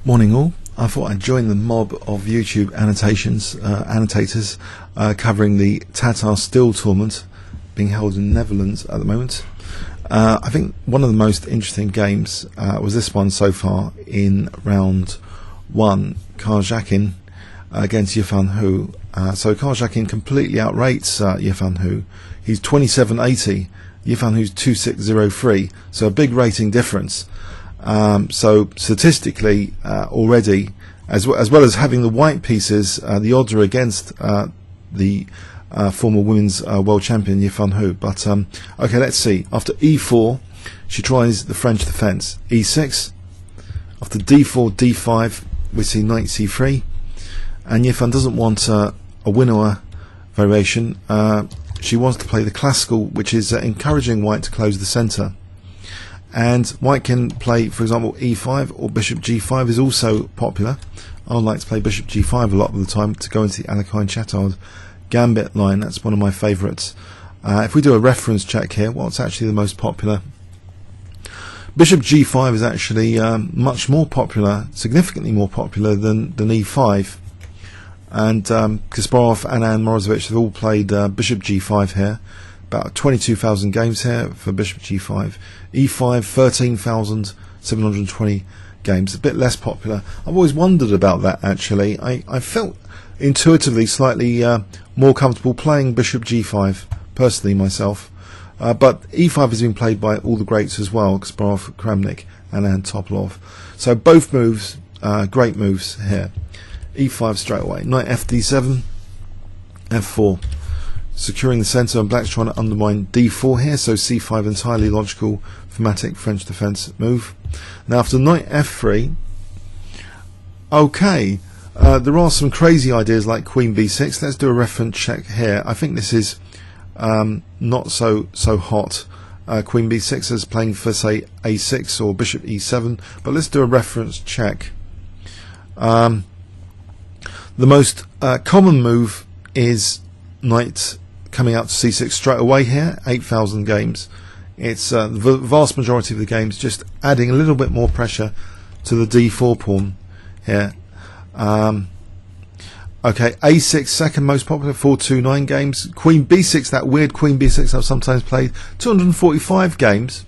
Morning all. I thought I'd join the mob of YouTube annotators covering the Tata Steel tournament being held in the Netherlands at the moment. I think one of the most interesting games was this one so far in round 1, Karjakin against Yifan Hou. So Karjakin completely outrates Yifan Hou. He's 2780, Yifan Hou's 2603, so a big rating difference. So statistically already, as well as having the white pieces, the odds are against the former women's world champion Yifan Hou. But okay, let's see. After e4, she tries the French defence. e6. After d4, d5, we see knight c3. And Yifan doesn't want a winner variation. She wants to play the classical, which is encouraging white to close the centre. And white can play, for example, e5 or bishop g5 is also popular. I like to play bishop g5 a lot of the time to go into the Alekhine-Chattard gambit line. That's one of my favourites. If we do a reference check here, what's actually the most popular? Bishop g5 is actually much more popular, significantly more popular than e5. And Kasparov, Anand, Morozevich have all played bishop g5 here. About 22,000 games here for bishop g5. e5, 13,720 games. A bit less popular. I've always wondered about that actually. I felt intuitively slightly more comfortable playing bishop g5 personally myself. But e5 has been played by all the greats as well. Kasparov, Kramnik, Anand, Topalov. So both moves, great moves here. e5 straight away. Knight fd7, f4. Securing the centre, and black's trying to undermine d4 here, so c5 entirely logical, thematic French defence move. Now after knight f3, okay, there are some crazy ideas like queen b6. Let's do a reference check here. I think this is not so hot. Queen b6 is playing for say a6 or bishop e7, but let's do a reference check. The most common move is knight coming out to c6 straight away here, 8,000 games. It's the vast majority of the games, just adding a little bit more pressure to the d4 pawn here. Okay, a6 second most popular, 429 games. Queen b6, that weird queen b6 I've sometimes played, 245 games.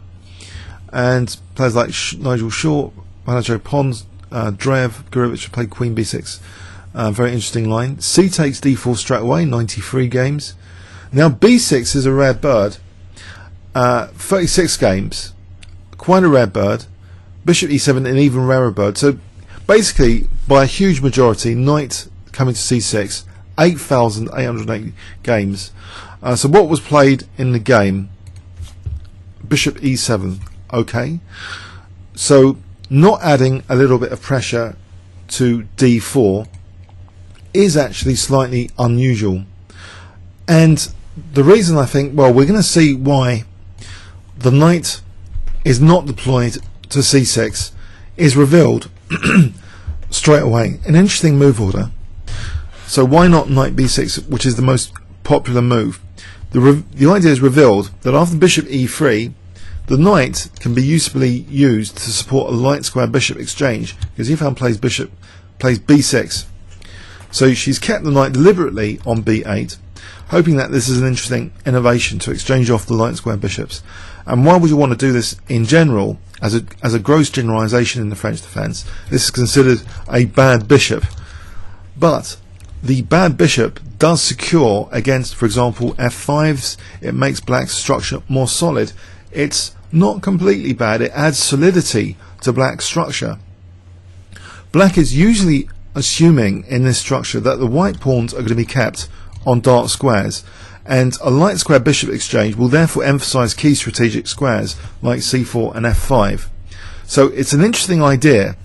And players like Nigel Shaw, Manajo Pons, Drev, Gurevich have played queen b6. Very interesting line. C takes d4 straight away, 93 games. Now b6 is a rare bird, 36 games, quite a rare bird. Bishop e7 an even rarer bird. So basically, by a huge majority, knight coming to c6, 8,880 games. So what was played in the game? Bishop e7. Okay, so not adding a little bit of pressure to d4 is actually slightly unusual. And the reason I think, well, we're going to see why the knight is not deployed to c6 is revealed straight away. An interesting move order. So why not knight b6, which is the most popular move? The idea is revealed that after bishop e3, the knight can be usefully used to support a light square bishop exchange, because Yifan plays b6. So she's kept the knight deliberately on b8, hoping that this is an interesting innovation to exchange off the light square bishops. And why would you want to do this in general, as a gross generalization in the French defence? This is considered a bad bishop. But the bad bishop does secure against, for example, f5s. It makes black's structure more solid. It's not completely bad. It adds solidity to black's structure. Black is usually assuming in this structure that the white pawns are going to be kept on dark squares, and a light square bishop exchange will therefore emphasize key strategic squares like c4 and f5. So it's an interesting idea,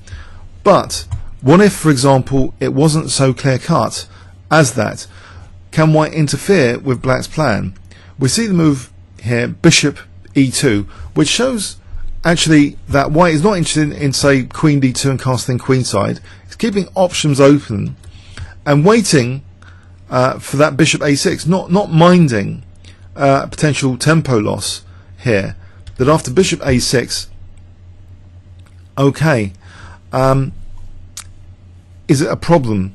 but what if, for example, it wasn't so clear cut as that? Can white interfere with black's plan? We see the move here, bishop e2, which shows actually that white is not interested in say queen d2 and casting queenside. It's keeping options open and waiting for that bishop a6, not minding potential tempo loss here. That after bishop a6, okay, is it a problem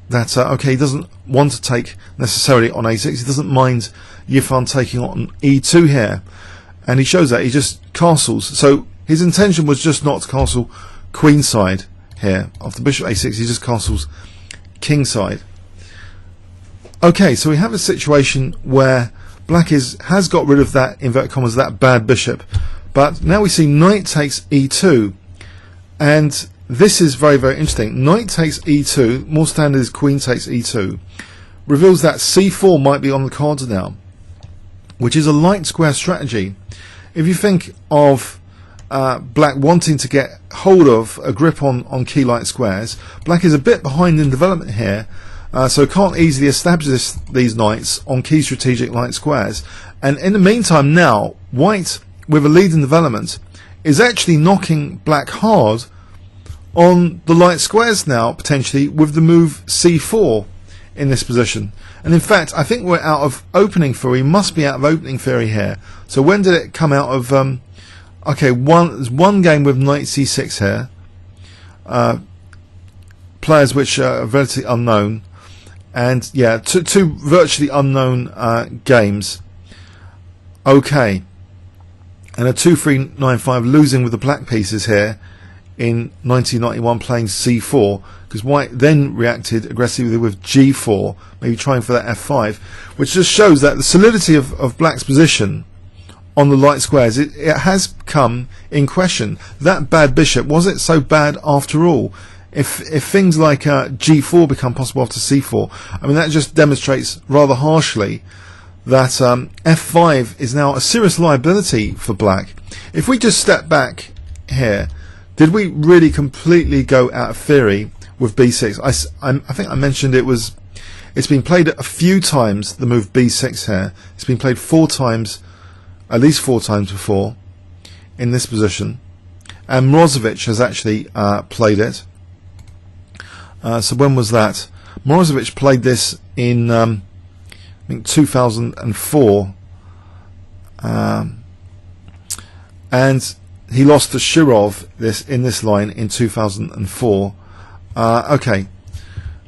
that okay, he doesn't want to take necessarily on a6, he doesn't mind Yifan taking on e2 here, and he shows that he just castles. So his intention was just not to castle queenside here. After bishop a6, he just castles kingside. Okay, so we have a situation where black has got rid of that, inverted commas, that bad bishop, but now we see knight takes e2, and this is very, very interesting. Knight takes e2, more standard is queen takes e2, reveals that c4 might be on the cards now, which is a light square strategy. If you think of black wanting to get hold of a grip on key light squares, black is a bit behind in development here, so can't easily establish these knights on key strategic light squares. And in the meantime now, white, with a lead in development, is actually knocking black hard on the light squares now, potentially, with the move c4 in this position. And in fact, I think we're out of opening theory. We must be out of opening theory here. So when did it come out of... okay, there's one game with knight c6 here. Players which are relatively unknown. And yeah, two virtually unknown games. Okay. And a 2-3-9-5 losing with the black pieces here in 1991, playing c4, because white then reacted aggressively with g4, maybe trying for that f5, which just shows that the solidity of black's position on the light squares, it has come in question. That bad bishop, was it so bad after all? If things like g4 become possible after c4, I mean, that just demonstrates rather harshly that f5 is now a serious liability for black. If we just step back here, did we really completely go out of theory with b6? I think I mentioned it's been played a few times, the move b6 here. It's been played 4 times, at least 4 times before, in this position. And Morozevich has actually played it. So when was that? Morozevich played this in I think 2004, and he lost to Shirov in this line in 2004. Okay,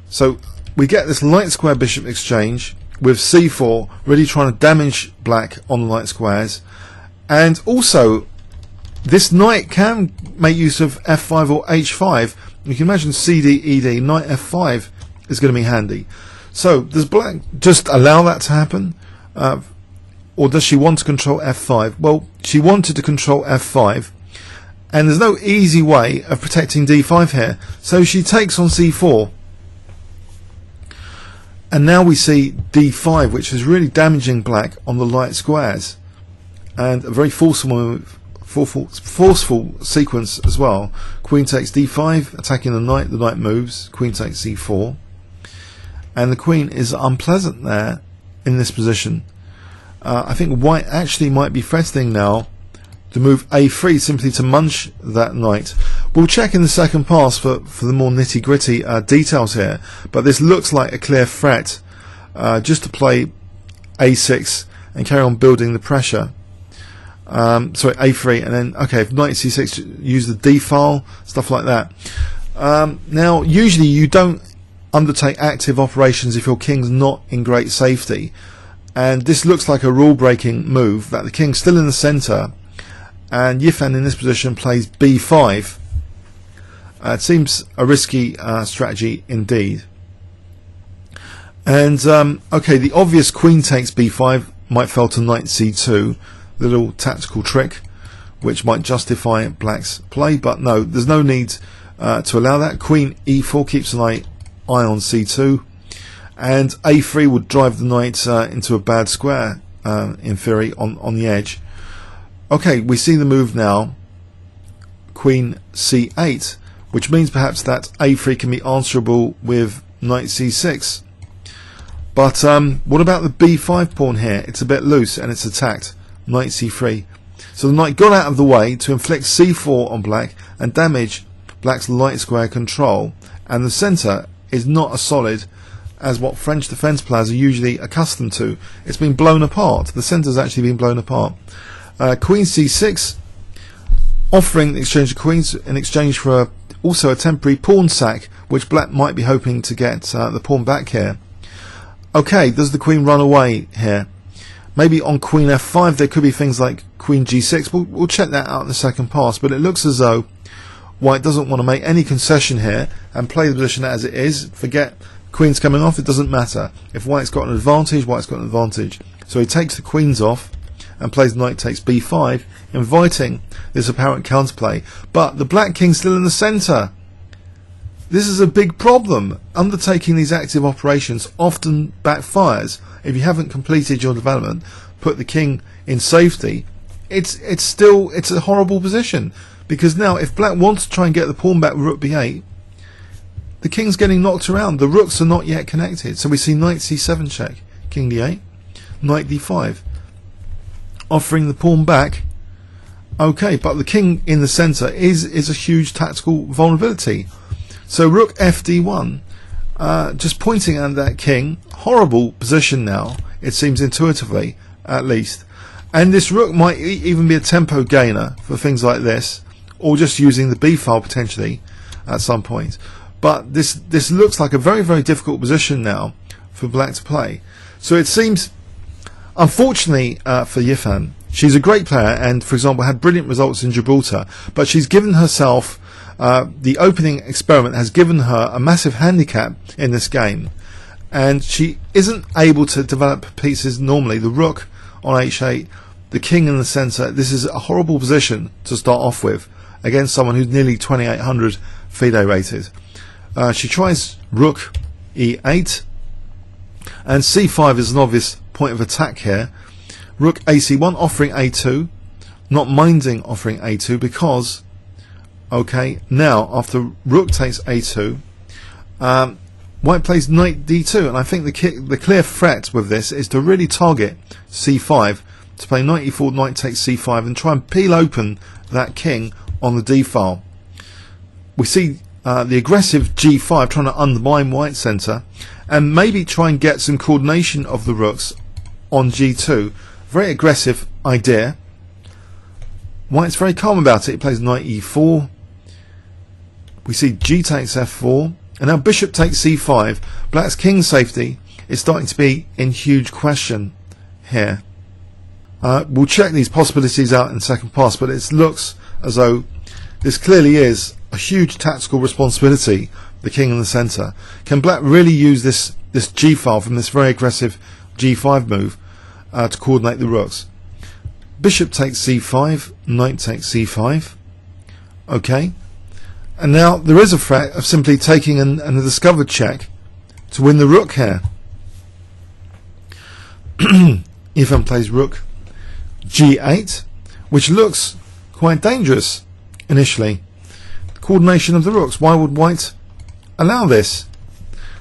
so we get this light square bishop exchange with c4 really trying to damage black on the light squares, and also this knight can make use of f5 or h5. You can imagine cd, ed, knight f5 is going to be handy. So does black just allow that to happen, or does she want to control f5? Well, she wanted to control f5, and there's no easy way of protecting d5 here, so she takes on c4, and now we see d5, which is really damaging black on the light squares, and a very forceful move, forceful sequence as well. Queen takes d5, attacking the knight moves, queen takes c4, and the queen is unpleasant there in this position. I think white actually might be threatening now to move a3 simply to munch that knight. We'll check in the second pass for the more nitty gritty details here, but this looks like a clear threat, just to play a6 and carry on building the pressure. Sorry, a3, and then okay, if knight c6, use the d file, stuff like that. Now usually you don't undertake active operations if your king's not in great safety, and this looks like a rule breaking move, that the king's still in the centre, and Yifan in this position plays b5. It seems a risky strategy indeed. And okay, the obvious queen takes b5 might fall to knight c2, little tactical trick which might justify black's play, but no, there's no need to allow that. Queen e4 keeps an eye on c2, and a3 would drive the knight into a bad square, in theory, on the edge. Okay, we see the move now, queen c8, which means perhaps that a3 can be answerable with knight c6. But what about the b5 pawn here? It's a bit loose and it's attacked. Knight c3. So the knight got out of the way to inflict c4 on black and damage black's light square control, and the centre is not as solid as what French defence players are usually accustomed to. It's been blown apart. The centre's actually been blown apart. Queen c6, offering the exchange of queens in exchange for also a temporary pawn sack which black might be hoping to get the pawn back here. Okay, does the queen run away here? Maybe on queen f5 there could be things like queen g6. We'll check that out in the second pass, but it looks as though white doesn't want to make any concession here and play the position as it is. Forget queen's coming off, it doesn't matter. If white's got an advantage, white's got an advantage. So he takes the queens off and plays knight takes b5, inviting this apparent counterplay. But the black king's still in the centre. This is a big problem. Undertaking these active operations often backfires. If you haven't completed your development, put the king in safety, it's a horrible position, because now if black wants to try and get the pawn back with rook b8, the king's getting knocked around. The rooks are not yet connected. So we see knight c7 check, king d8, knight d5, offering the pawn back. Okay, but the king in the centre is a huge tactical vulnerability. So rook fd1, just pointing at that king. Horrible position now, it seems intuitively, at least. And this rook might even be a tempo gainer for things like this, or just using the b file potentially at some point. But this looks like a very, very difficult position now for black to play. So it seems, unfortunately for Yifan, she's a great player and, for example, had brilliant results in Gibraltar, but she's given herself, the opening experiment has given her a massive handicap in this game, and she isn't able to develop pieces normally. The rook on h8, the king in the centre. This is a horrible position to start off with against someone who's nearly 2800 FIDE rated. She tries rook e8, and c5 is an obvious point of attack here. Rook ac1, offering a2, not minding offering a2, because okay, now after rook takes a2, white plays knight d2, and I think the clear threat with this is to really target c5, to play knight e4, knight takes c5, and try and peel open that king on the d file. We see the aggressive g5 trying to undermine white's centre, and maybe try and get some coordination of the rooks on g2. Very aggressive idea. White's very calm about it. He plays knight e4. We see g takes f4, and now bishop takes c5. Black's king safety is starting to be in huge question here. We'll check these possibilities out in the second pass, but it looks as though this clearly is a huge tactical responsibility, the king in the centre. Can black really use this g file from this very aggressive g5 move to coordinate the rooks? Bishop takes c5, knight takes c5. Okay, and now there is a threat of simply taking a discovered check to win the rook here. Yifan plays rook g8, which looks quite dangerous initially. Coordination of the rooks. Why would white allow this?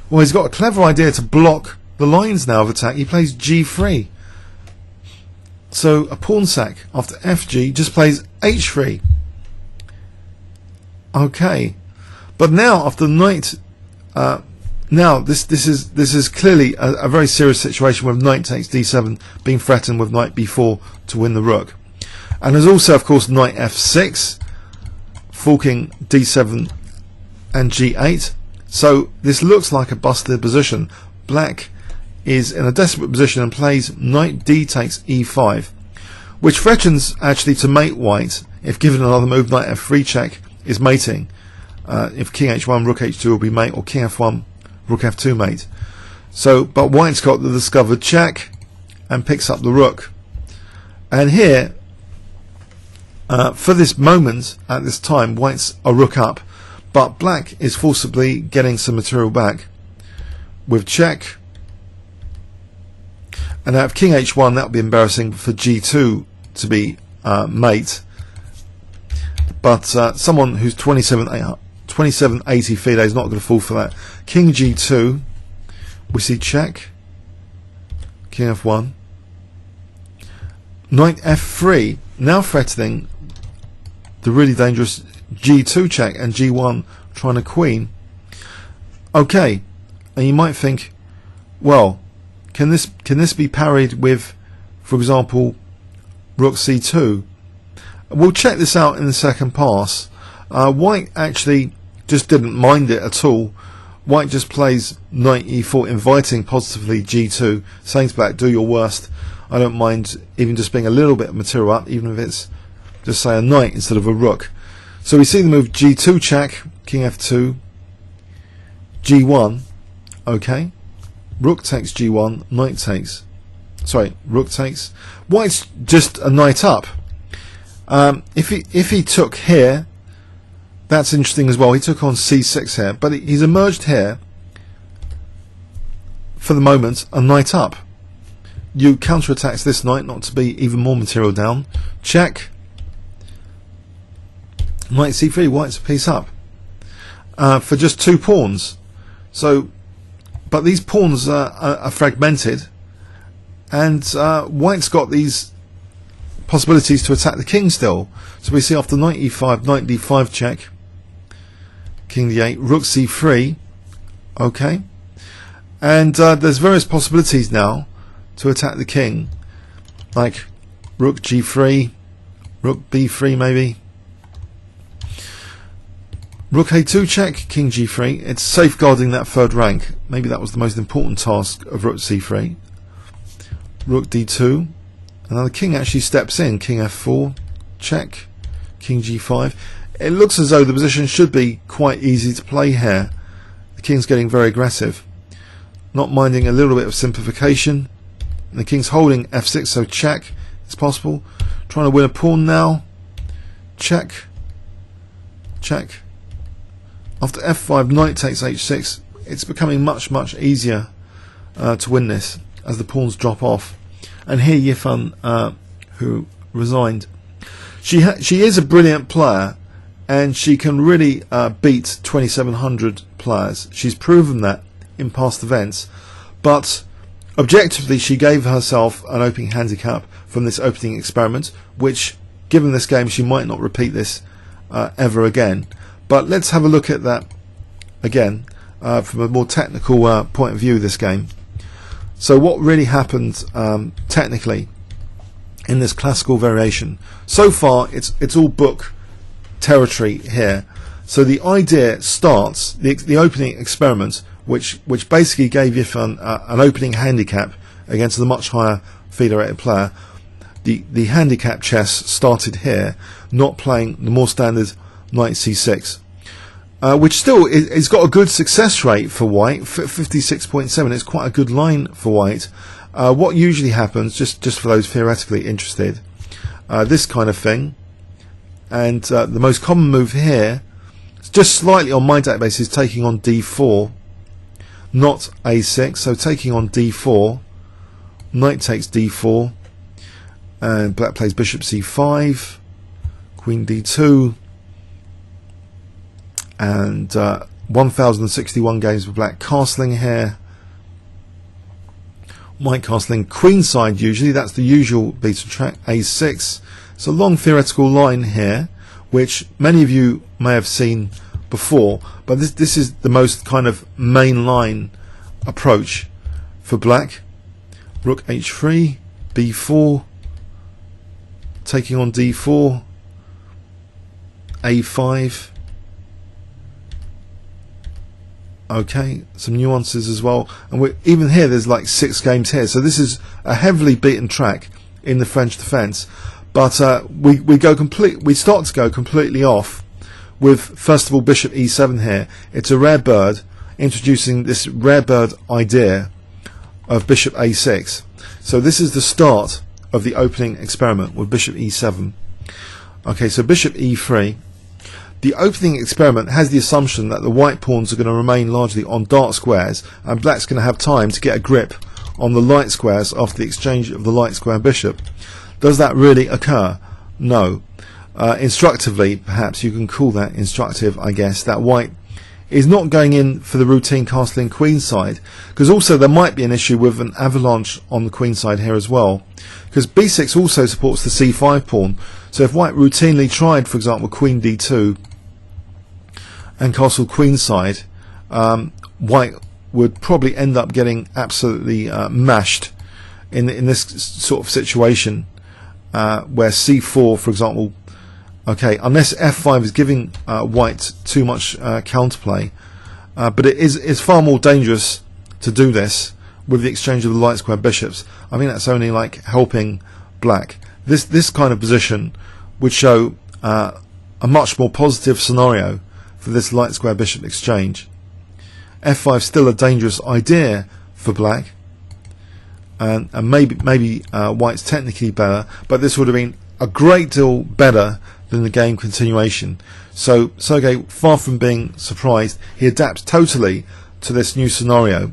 Well, he's got a clever idea to block the lines now of attack. He plays g3. So a pawn sack after fg just plays h3. Okay, but now after knight, now this is clearly a very serious situation with knight takes d7 being threatened with knight b4 to win the rook, and there's also of course knight f6 forking d7 and g8. So this looks like a busted position. Black is in a desperate position and plays knight d takes e5, which threatens actually to mate white if given another move. Knight f3 check is mating. If king h1 rook h2 will be mate, or king f1 rook f2 mate. So but white's got the discovered check and picks up the rook, and here for this moment at this time white's a rook up, but black is forcibly getting some material back with check. And now if king h1, that would be embarrassing for g2 to be mate, but someone who's 2780 FIDE is not going to fall for that. King g2, we see check, king f1, knight f3, now threatening the really dangerous g2 check, and g1 trying to queen. Okay, and you might think, well, can this be parried with, for example, rook c2? We'll check this out in the second pass. White actually just didn't mind it at all. White just plays knight e4, inviting positively g2, saying to black, do your worst. I don't mind even just being a little bit of material up, even if it's just say a knight instead of a rook. So we see the move g2 check, king f2, g1, okay, rook takes g1, knight takes, sorry, rook takes. White's just a knight up. If he took here, that's interesting as well. He took on c6 here, but he's emerged here for the moment a knight up. You counterattacks this knight not to be even more material down. Check. Knight c3, white's a piece up for just 2 pawns. So, but these pawns are fragmented, and white's got these possibilities to attack the king still. So we see after knight e5, knight d5 check, king d8, rook c3, okay, and there's various possibilities now to attack the king, like rook g3, rook b3 maybe, rook a2 check, king g3. It's safeguarding that third rank. Maybe that was the most important task of rook c3. Rook d2, and now the king actually steps in, king f4 check, king g5. It looks as though the position should be quite easy to play here. The king's getting very aggressive, not minding a little bit of simplification. And the king's holding f6, so check is possible. Trying to win a pawn now. Check. Check. After f5, knight takes h6. It's becoming much, much easier to win this as the pawns drop off. And here Yifan, who resigned, she is a brilliant player, and she can really beat 2700 players. She's proven that in past events, but objectively she gave herself an opening handicap from this opening experiment, which, given this game, she might not repeat this ever again. But let's have a look at that again from a more technical point of view of this game. So what really happened technically in this classical variation? So far it's all book territory here. So the idea starts, the opening experiment, which basically gave Yifan an opening handicap against the much higher federated player. The handicap chess started here, not playing the more standard knight c6, which still is got a good success rate for white, 56.7. It's quite a good line for white. What usually happens, just for those theoretically interested, this kind of thing, and the most common move here, just slightly on my database, is taking on d4, not a6, so taking on d4, knight takes d4, and black plays bishop c5, queen d2, and 1061 games with black castling here, white castling queenside usually, that's the usual beta track, a6. It's a long theoretical line here, which many of you may have seen before, but this is the most kind of mainline approach for black. Rook h3, b4, taking on d4, a5. Okay, some nuances as well, and even here there's like 6 games here, so this is a heavily beaten track in the French defence. But we start to go completely off with, first of all, bishop e7 here. It's a rare bird, introducing this rare bird idea of bishop a6. So this is the start of the opening experiment with bishop e7. Okay, so bishop e3. The opening experiment has the assumption that the white pawns are going to remain largely on dark squares, and black's going to have time to get a grip on the light squares after the exchange of the light square bishop. Does that really occur? No. Instructively, perhaps you can call that instructive, I guess, that white is not going in for the routine castling queenside, because also there might be an issue with an avalanche on the queenside here as well, because b6 also supports the c5 pawn. So if white routinely tried, for example, queen d2 and castle queenside, white would probably end up getting absolutely mashed in this sort of situation, where c4, for example, Okay, unless f5 is giving white too much counterplay, but it's far more dangerous to do this with the exchange of the light square bishops. I think that's only like helping black. This kind of position would show a much more positive scenario for this light square bishop exchange. f5 still a dangerous idea for black, and maybe white's technically better, but this would have been a great deal better than the game continuation. So Sergey, far from being surprised, he adapts totally to this new scenario.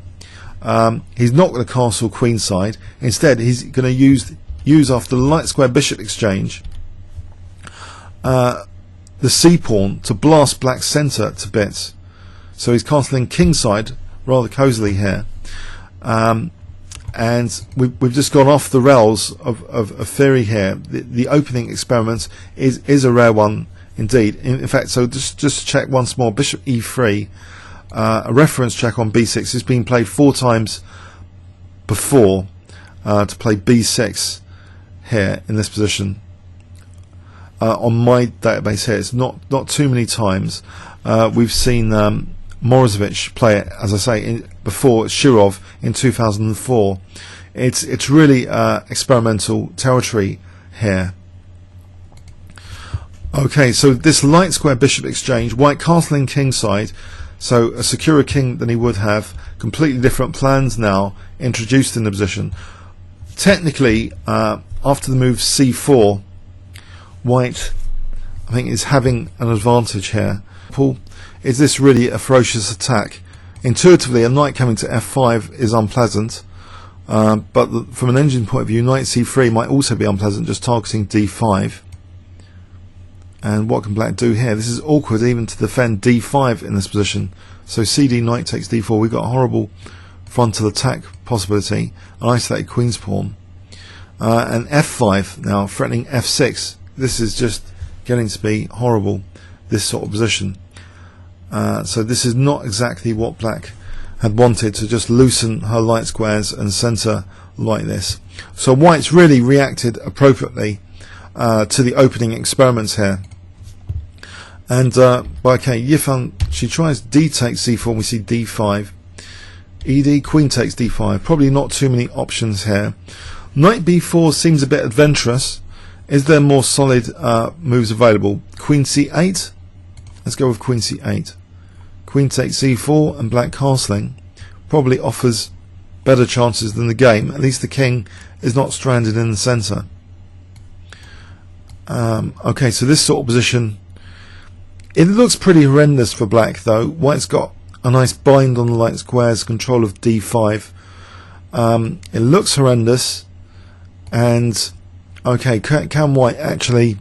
He's not going to castle queenside. Instead, he's going to use after the light square bishop exchange the c pawn to blast black's centre to bits. So he's castling kingside rather cosily here, and we've just gone off the rails of theory here. The opening experiment is a rare one indeed. In fact, so just check once more, bishop e3, a reference check on b6. It's been played 4 times before to play b6 here in this position. On my database here, it's not too many times. We've seen Morozevich play it, as I say, before Shirov in 2004. It's really experimental territory here. Okay, so this light square bishop exchange, white castling kingside, so a securer king than he would have, completely different plans now introduced in the position. Technically, after the move c4, white, I think, is having an advantage here. Is this really a ferocious attack? Intuitively, a knight coming to f5 is unpleasant, but from an engine point of view, knight c3 might also be unpleasant, just targeting d5. And what can black do here? This is awkward even to defend d5 in this position. So cd, knight takes d4. We've got a horrible frontal attack possibility, an isolated queen's pawn, and f5 now threatening f6. This is just getting to be horrible, this sort of position. So this is not exactly what black had wanted, to just loosen her light squares and centre like this. So white's really reacted appropriately to the opening experiments here. And okay, Yifan, she tries d takes c4, and we see d5. ed, queen takes d5. Probably not too many options here. Knight b4 seems a bit adventurous. Is there more solid moves available? Queen c8. Let's go with queen c8. Queen takes c4, and black castling probably offers better chances than the game. At least the king is not stranded in the centre. Okay, so this sort of position, it looks pretty horrendous for black though. White's got a nice bind on the light squares, control of d5. It looks horrendous, and okay, can white actually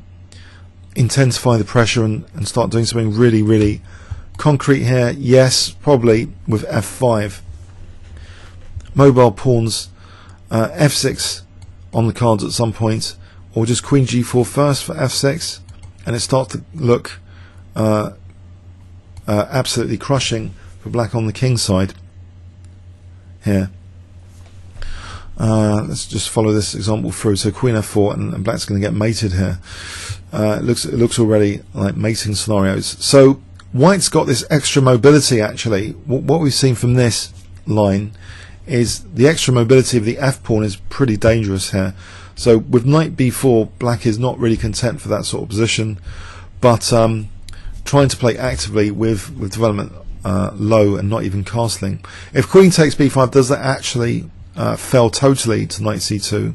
intensify the pressure and start doing something really, really concrete here? Yes, probably with f5. Mobile pawns, f6 on the cards at some point, or just queen g4 first for f6, and it starts to look absolutely crushing for black on the king side here. Let's just follow this example through. So queen f4, and black's going to get mated here. It looks already like mating scenarios. So white's got this extra mobility actually. What we've seen from this line is the extra mobility of the f pawn is pretty dangerous here. So with knight b4, black is not really content for that sort of position, but trying to play actively with development low and not even castling. If queen takes b5, does that actually fell totally to knight c2?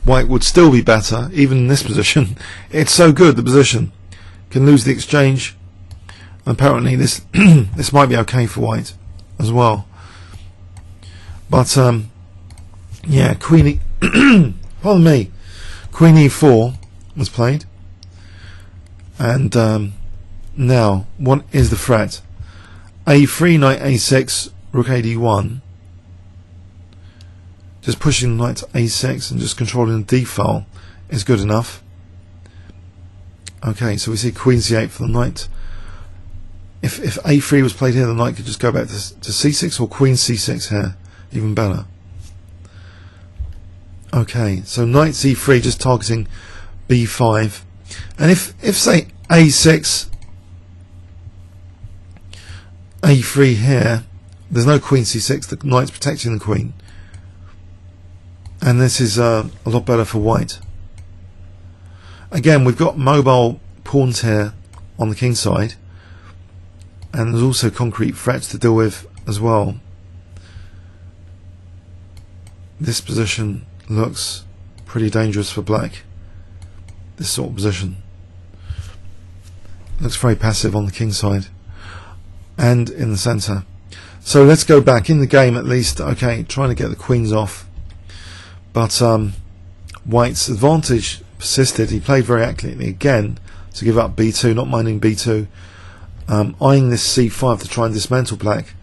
White would still be better even in this position. It's so good, the position. Can lose the exchange. Apparently this this might be okay for white as well. But yeah, queen pardon me, queen e4 was played, and now what is the threat? a3, knight a6, rook ad1. Just pushing the knight to a6 and just controlling the d file is good enough. Okay, so we see queen c8 for the knight. If a3 was played here, the knight could just go back to c6, or queen c6 here, even better. Okay, so knight c3 just targeting b5. And if say a6, a3 here, there's no queen c6, the knight's protecting the queen, and this is a lot better for white. Again, we've got mobile pawns here on the king side, and there's also concrete threats to deal with as well. This position looks pretty dangerous for black. This sort of position looks very passive on the king side and in the centre. So let's go back in the game at least. Okay, trying to get the queens off, but white's advantage persisted. He played very accurately again to give up b2, not minding b2, eyeing this c5 to try and dismantle black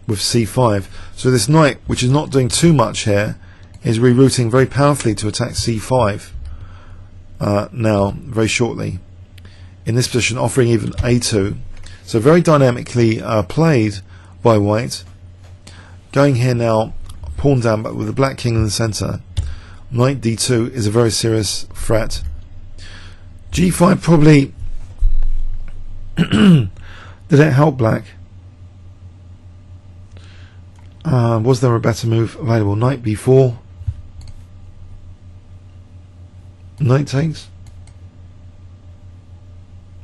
with c5. So this knight, which is not doing too much here, is rerouting very powerfully to attack c5 now very shortly in this position, offering even a2. So very dynamically played by white. Going here now, pawn down, but with the black king in the centre. Knight d2 is a very serious threat. g5 probably did it help black? Was there a better move available? Knight b4. Knight takes.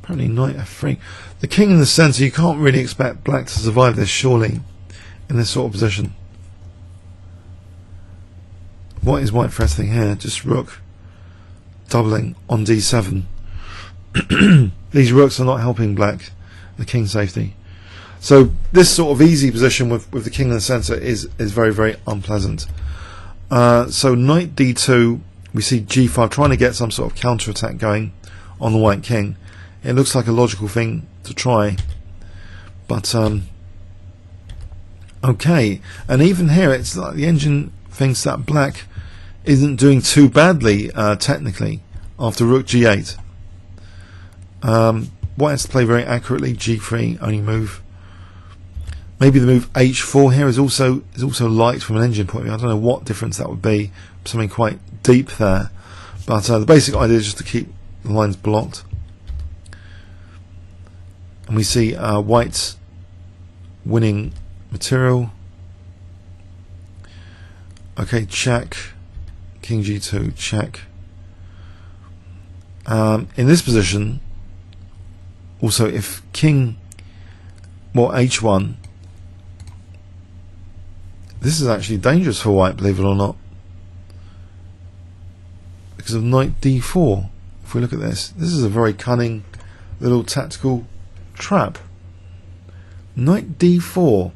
Apparently knight f3. The king in the centre, you can't really expect black to survive this surely in this sort of position. What is white threatening here? Just rook doubling on d7. These rooks are not helping black, the king safety. So this sort of easy position with the king in the centre is very, very unpleasant. So knight d2, we see g5 trying to get some sort of counter attack going on the white king. It looks like a logical thing to try, but okay. And even here, it's like the engine thinks that black isn't doing too badly technically after rook g8. White has to play very accurately. g3 only move. Maybe the move h4 here is also liked from an engine point of view. I don't know what difference that would be. Something quite deep there, but the basic idea is just to keep the lines blocked. And we see white's winning material. Okay, check. King g2, check. In this position, also if king, h1, this is actually dangerous for white, believe it or not, because of knight d4. If we look at this is a very cunning little tactical trap. Knight d4.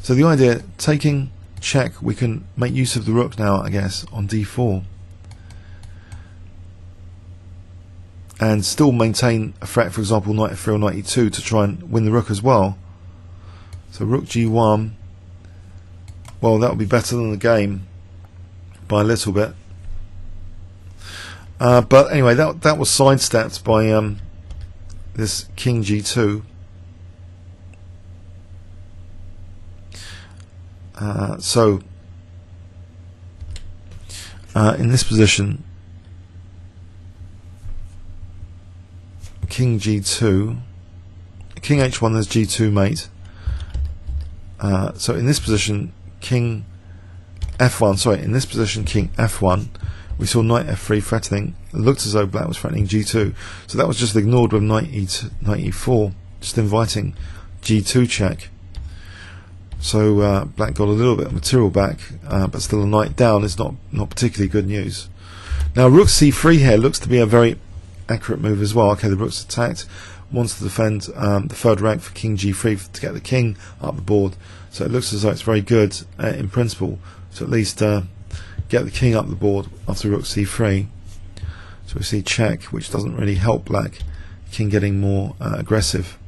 So the idea, taking check, we can make use of the rook now, I guess, on d4, and still maintain a threat, for example knight f3 or knight e2, to try and win the rook as well. So rook g1, well, that would be better than the game by a little bit, but anyway, that was sidestepped by this king g2. So in this position, king g2, king h1, there's g2 mate. So in this position, king f1, sorry, in this position king f1, we saw knight f3 threatening. It looked as though black was threatening g2, so that was just ignored with knight e4, just inviting g2 check. So black got a little bit of material back, but still a knight down is not particularly good news. Now rook c3 here looks to be a very accurate move as well. Okay, the rook's attacked, wants to defend the third rank for king g3 to get the king up the board, so it looks as though it's very good in principle to at least get the king up the board after rook c3. So we see check, which doesn't really help black, king getting more aggressive.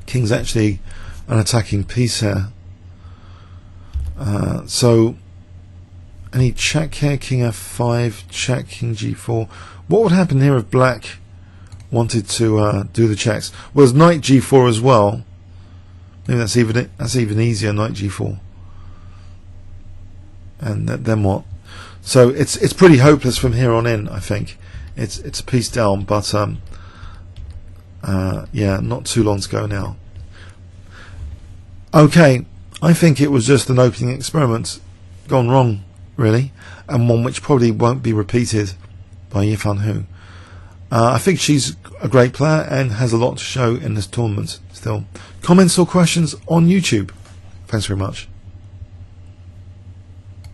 King's actually an attacking piece here, so any check here, king f5, check, king g4. What would happen here if black wanted to do the checks? Well, there's knight g4 as well. Maybe that's even easier, knight g4. And then what? So it's pretty hopeless from here on in, I think, it's a piece down, but yeah, not too long to go now. Okay, I think it was just an opening experiment gone wrong, really, and one which probably won't be repeated by Yifan Hou. I think she's a great player and has a lot to show in this tournament still. Comments or questions on YouTube? Thanks very much.